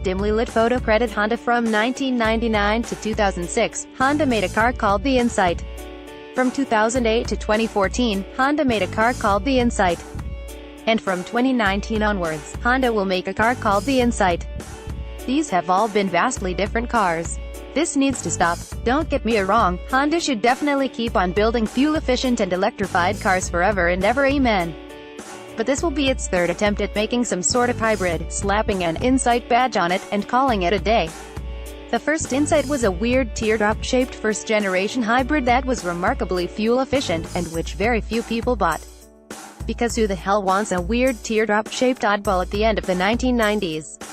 dimly lit photo credit Honda. From 1999 to 2006, Honda made a car called the Insight. From 2008 to 2014, Honda made a car called the Insight. And from 2019 onwards, Honda will make a car called the Insight. These have all been vastly different cars. This needs to stop. Don't get me wrong, Honda should definitely keep on building fuel-efficient and electrified cars forever and ever, amen. But this will be its third attempt at making some sort of hybrid, slapping an Insight badge on it, and calling it a day. The first Insight was a weird teardrop-shaped first-generation hybrid that was remarkably fuel-efficient, and which very few people bought. Because who the hell wants a weird teardrop-shaped oddball at the end of the 1990s?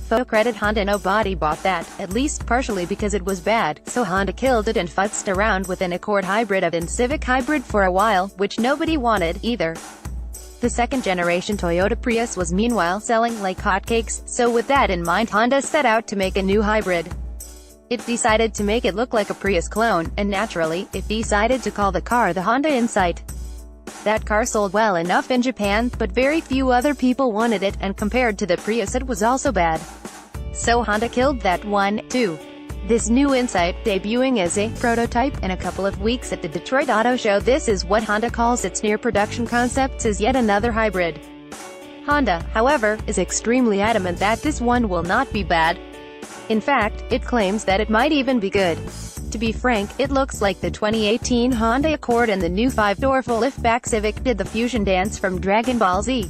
Photo credit Honda. Nobody bought that, at least partially because it was bad, so Honda killed it and futzed around with an Accord hybrid and Civic hybrid for a while, which nobody wanted, either. The second-generation Toyota Prius was meanwhile selling like hotcakes, so with that in mind Honda set out to make a new hybrid. It decided to make it look like a Prius clone, and naturally, it decided to call the car the Honda Insight. That car sold well enough in Japan, but very few other people wanted it, and compared to the Prius it was also bad. So Honda killed that one, too. This new Insight, debuting as a prototype in a couple of weeks at the Detroit Auto Show, this is what Honda calls its near-production concepts, is yet another hybrid. Honda, however, is extremely adamant that this one will not be bad. In fact, it claims that it might even be good. To be frank, it looks like the 2018 Honda Accord and the new 5-door full liftback Civic did the fusion dance from Dragon Ball Z.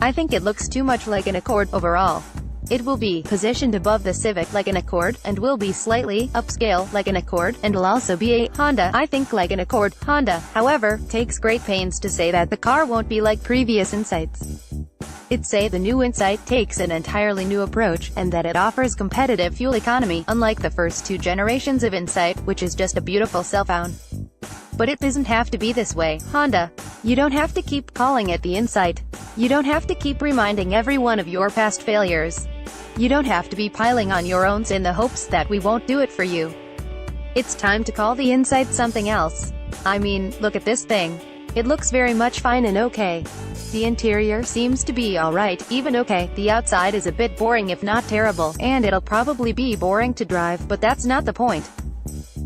I think it looks too much like an Accord overall. It will be positioned above the Civic like an Accord, and will be slightly upscale like an Accord, and will also be a Honda, I think, like an Accord. Honda, however, takes great pains to say that the car won't be like previous Insights. It say the new Insight takes an entirely new approach, and that it offers competitive fuel economy, unlike the first two generations of Insight, which is just a beautiful cell phone. But it doesn't have to be this way, Honda. You don't have to keep calling it the Insight. You don't have to keep reminding everyone of your past failures. You don't have to be piling on your owns in the hopes that we won't do it for you. It's time to call the Insight something else. I mean, look at this thing. It looks very much fine and okay. The interior seems to be alright, even okay. The outside is a bit boring if not terrible, and it'll probably be boring to drive, but that's not the point.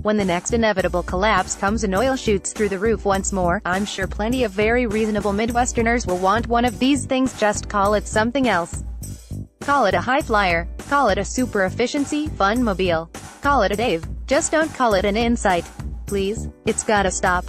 When the next inevitable collapse comes and oil shoots through the roof once more, I'm sure plenty of very reasonable Midwesterners will want one of these things. Just call it something else. Call it a high flyer. Call it a super efficiency fun mobile. Call it a Dave. Just don't call it an Insight. Please, it's gotta stop.